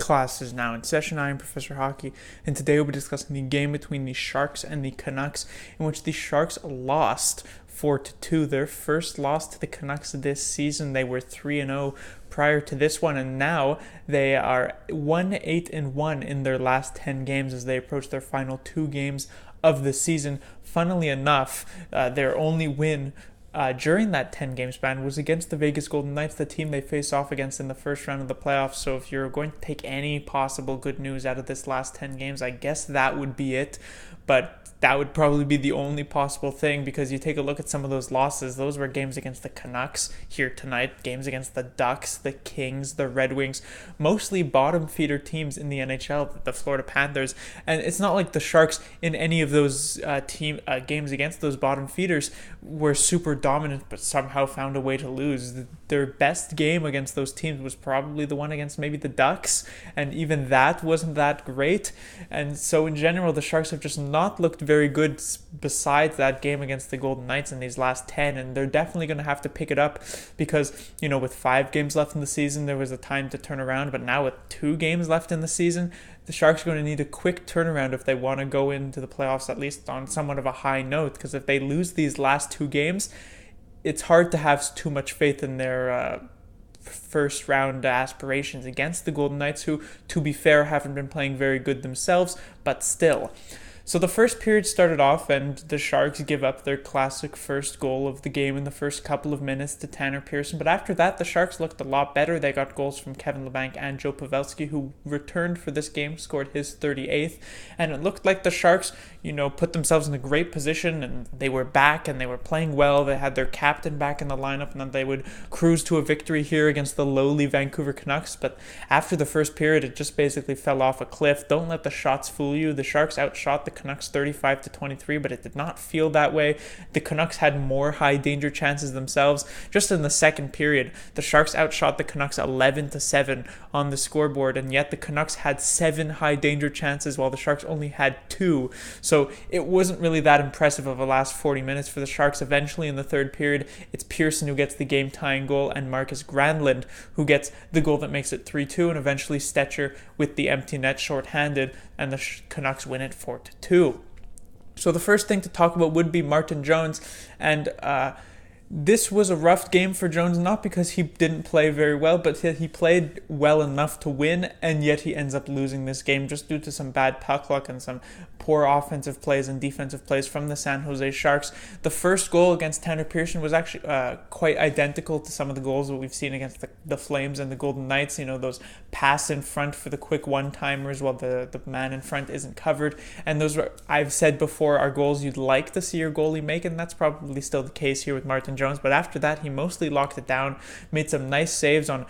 Class is now in session. I am Professor Hockey, and today we'll be discussing the game between the Sharks and the Canucks, in which the Sharks lost 4-2. Their first loss to the Canucks this season. They were 3-0 prior to this one, and now they are 1-8-1 in their last 10 games as they approach their final 2 games of the season. Funnily enough, their only win during that 10-game span was against the Vegas Golden Knights, the team they faced off against in the first round of the playoffs. So if you're going to take any possible good news out of this last 10 games, I guess that would be it. But that would probably be the only possible thing, because you take a look at some of those losses. Those were games against the Canucks here tonight, games against the Ducks, the Kings, the Red Wings, mostly bottom feeder teams in the NHL, the Florida Panthers. And it's not like the Sharks in any of those games against those bottom feeders were super dominant but somehow found a way to lose. Their best game against those teams was probably the one against maybe the Ducks, and even that wasn't that great. And so in general, the Sharks have just not looked very good besides that game against the Golden Knights in these last 10, and they're definitely going to have to pick it up because, with 5 games left in the season, there was a time to turn around, but now with 2 games left in the season, the Sharks are going to need a quick turnaround if they want to go into the playoffs at least on somewhat of a high note, because if they lose these last 2 games, it's hard to have too much faith in their first round aspirations against the Golden Knights, who, to be fair, haven't been playing very good themselves, but still. So the first period started off, and the Sharks give up their classic first goal of the game in the first couple of minutes to Tanner Pearson. But after that, the Sharks looked a lot better. They got goals from Kevin Labanc and Joe Pavelski, who returned for this game, scored his 38th. And it looked like the Sharks, put themselves in a great position, and they were back, and they were playing well. They had their captain back in the lineup, and then they would cruise to a victory here against the lowly Vancouver Canucks. But after the first period, it just basically fell off a cliff. Don't let the shots fool you. The Sharks outshot the Canucks 35-23, but it did not feel that way. The Canucks had more high danger chances themselves. Just in the second period, the Sharks outshot the Canucks 11-7 on the scoreboard, and yet the Canucks had 7 high danger chances while the Sharks only had 2. So it wasn't really that impressive of a last 40 minutes for the Sharks. Eventually in the third period, it's Pearson who gets the game tying goal and Marcus Granlund who gets the goal that makes it 3-2, and eventually Stetcher with the empty net shorthanded, and the Canucks win it 4-2. So the first thing to talk about would be Martin Jones, and this was a rough game for Jones, not because he didn't play very well, but he played well enough to win, and yet he ends up losing this game just due to some bad puck luck and some poor offensive plays and defensive plays from the San Jose Sharks. The first goal against Tanner Pearson was actually quite identical to some of the goals that we've seen against the Flames and the Golden Knights. Those pass in front for the quick one-timers while the man in front isn't covered. And those were, I've said before, are goals you'd like to see your goalie make, and that's probably still the case here with Martin Jones. But after that, he mostly locked it down, made some nice saves on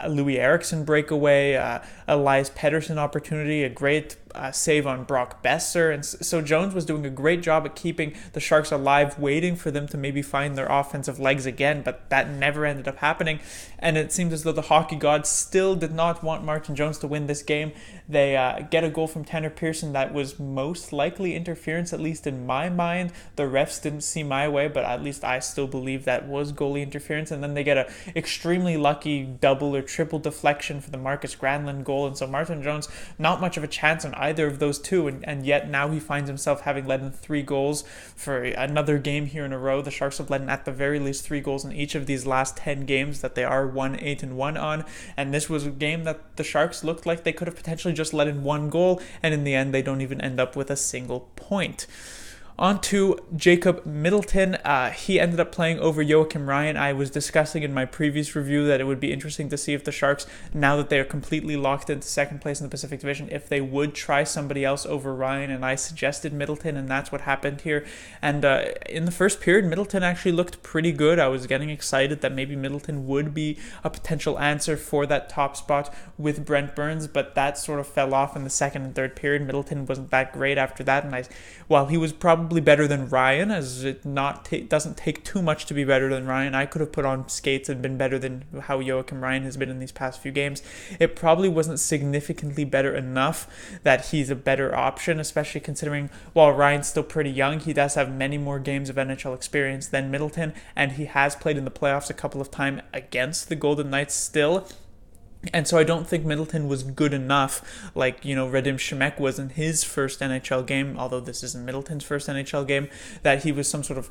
Louis Eriksson breakaway, Elias Pettersson opportunity, a great save on Brock Besser. And so Jones was doing a great job at keeping the Sharks alive, waiting for them to maybe find their offensive legs again, but that never ended up happening. And it seems as though the hockey gods still did not want Martin Jones to win this game. They get a goal from Tanner Pearson that was most likely interference, at least in my mind. The refs didn't see my way, but at least I still believe that was goalie interference. And then they get a extremely lucky double or triple deflection for the Marcus Granlund goal. And so Martin Jones, not much of a chance on either of those two, and yet now he finds himself having led in 3 goals for another game here in a row. The Sharks have led in at the very least 3 goals in each of these last 10 games that they are 1-8-1 on, and this was a game that the Sharks looked like they could have potentially just let in 1 goal, and in the end they don't even end up with a single point. On to Jacob Middleton. He ended up playing over Joachim Ryan. I was discussing in my previous review that it would be interesting to see if the Sharks, now that they are completely locked into second place in the Pacific Division, if they would try somebody else over Ryan, and I suggested Middleton, and that's what happened here. And in the first period, Middleton actually looked pretty good. I was getting excited that maybe Middleton would be a potential answer for that top spot with Brent Burns, but that sort of fell off in the second and third period. Middleton wasn't that great after that, and while he was probably better than Ryan, as it doesn't take too much to be better than Ryan. I could have put on skates and been better than how Joachim Ryan has been in these past few games. It probably wasn't significantly better enough that he's a better option, especially considering while Ryan's still pretty young, he does have many more games of NHL experience than Middleton, and he has played in the playoffs a couple of times against the Golden Knights still. And so I don't think Middleton was good enough, like, Radim Shemek was in his first NHL game, although this isn't Middleton's first NHL game, that he was some sort of,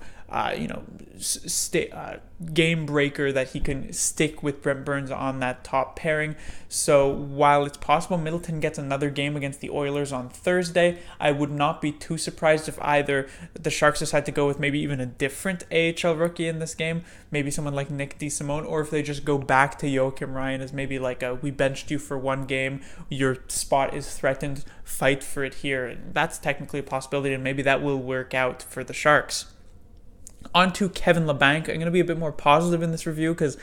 game breaker, that he can stick with Brent Burns on that top pairing. So while it's possible Middleton gets another game against the Oilers on Thursday, I would not be too surprised if either the Sharks decide to go with maybe even a different AHL rookie in this game, maybe someone like Nick DeSimone, or if they just go back to Joakim Ryan as maybe like we benched you for one game, your spot is threatened, fight for it here. And that's technically a possibility, and maybe that will work out for the Sharks. On to Kevin Labanc. I'm going to be a bit more positive in this review because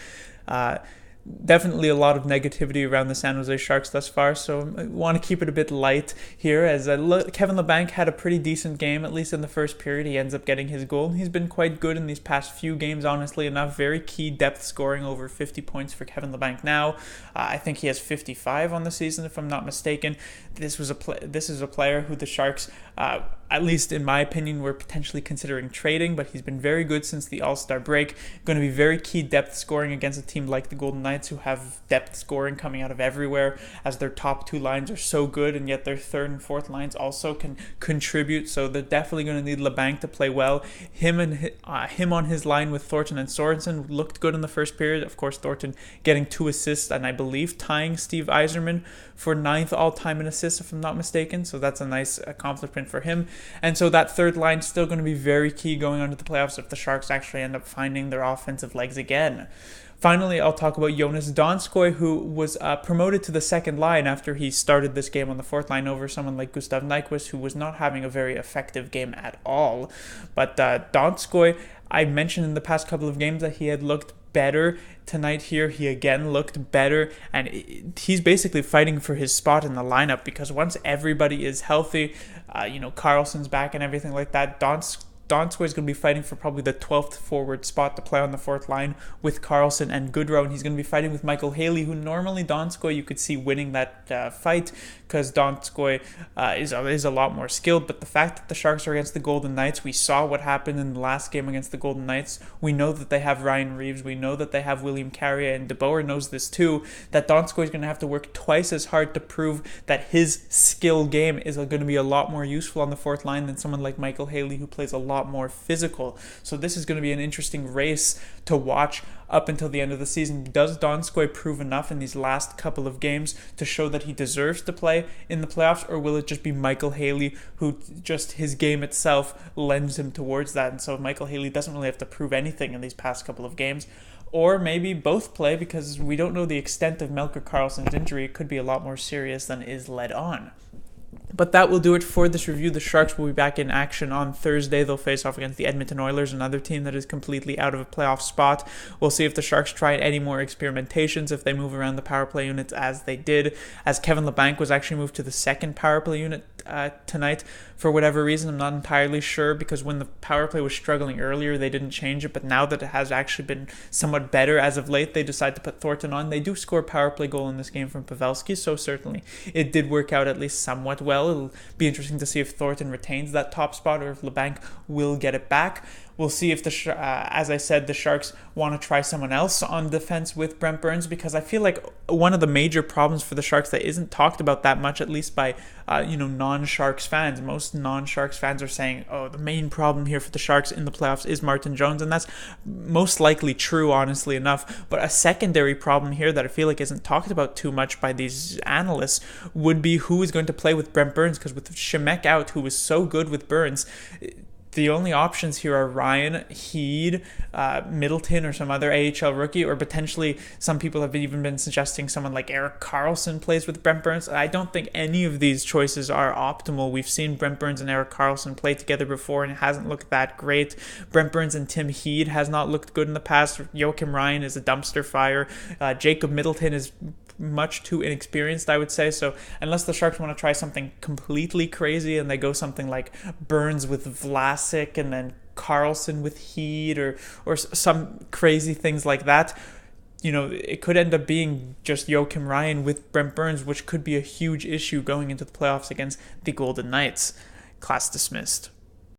definitely a lot of negativity around the San Jose Sharks thus far, so I want to keep it a bit light here, as Kevin Labanc had a pretty decent game, at least in the first period. He ends up getting his goal. He's been quite good in these past few games, honestly enough. Very key depth scoring, over 50 points for Kevin Labanc now. I think he has 55 on the season, if I'm not mistaken. This is a player who the Sharks, at least in my opinion, were potentially considering trading, but he's been very good since the All-Star break. Going to be very key depth scoring against a team like the Golden Knights, who have depth scoring coming out of everywhere, as their top two lines are so good, and yet their third and fourth lines also can contribute. So they're definitely going to need Labanc to play well. Him on his line with Thornton and Sorensen looked good in the first period. Of course, Thornton getting 2 assists, and I believe tying Steve Yzerman for 9th all-time in assists, if I'm not mistaken. So that's a nice accomplishment for him. And so that third line is still going to be very key going on to the playoffs if the Sharks actually end up finding their offensive legs again. Finally, I'll talk about Jonas Donskoy, who was promoted to the second line after he started this game on the fourth line over someone like Gustav Nyquist, who was not having a very effective game at all. But Donskoy, I mentioned in the past couple of games that he had looked better. Tonight here, he again looked better, and he's basically fighting for his spot in the lineup, because once everybody is healthy, Carlson's back and everything like that, Donskoy is going to be fighting for probably the 12th forward spot to play on the fourth line with Carlson and Goodrow, and he's going to be fighting with Michael Haley, who normally Donskoy you could see winning that fight, because Donskoy is a lot more skilled. But the fact that the Sharks are against the Golden Knights, we saw what happened in the last game against the Golden Knights. We know that they have Ryan Reeves, we know that they have William Carrier, and DeBoer knows this too, that Donskoy is going to have to work twice as hard to prove that his skill game is going to be a lot more useful on the fourth line than someone like Michael Haley, who plays a lot more physical. So this is going to be an interesting race to watch up until the end of the season. Does Donskoy prove enough in these last couple of games to show that he deserves to play in the playoffs, or will it just be Michael Haley, who just his game itself lends him towards that? And so Michael Haley doesn't really have to prove anything in these past couple of games. Or maybe both play, because we don't know the extent of Melker Karlsson's injury. It could be a lot more serious than is led on. But that will do it for this review. The Sharks will be back in action on Thursday. They'll face off against the Edmonton Oilers, another team that is completely out of a playoff spot. We'll see if the Sharks try any more experimentations, if they move around the power play units as they did, as Kevin Labanc was actually moved to the second power play unit tonight for whatever reason. I'm not entirely sure, because when the power play was struggling earlier, they didn't change it, but now that it has actually been somewhat better as of late, they decided to put Thornton on. They do score a power play goal in this game from Pavelski, so certainly it did work out at least somewhat well. It'll be interesting to see if Thornton retains that top spot or if Labanc will get it back. We'll see if as I said, the Sharks want to try someone else on defense with Brent Burns, because I feel like one of the major problems for the Sharks that isn't talked about that much, at least by non-Sharks fans. Most non-Sharks fans are saying, oh, the main problem here for the Sharks in the playoffs is Martin Jones, and that's most likely true, honestly enough. But a secondary problem here that I feel like isn't talked about too much by these analysts would be who is going to play with Brent Burns, because with Shemek out, who was so good with Burns, the only options here are Ryan, Heed, Middleton, or some other AHL rookie, or potentially some people have even been suggesting someone like Erik Karlsson plays with Brent Burns. I don't think any of these choices are optimal. We've seen Brent Burns and Erik Karlsson play together before, and it hasn't looked that great. Brent Burns and Tim Heed has not looked good in the past. Joakim Ryan is a dumpster fire. Jacob Middleton is much too inexperienced, I would say. So unless the Sharks want to try something completely crazy and they go something like Burns with Vlasic and then Karlsson with Heed, or some crazy things like that, it could end up being just Joakim Ryan with Brent Burns, which could be a huge issue going into the playoffs against the Golden Knights. Class dismissed.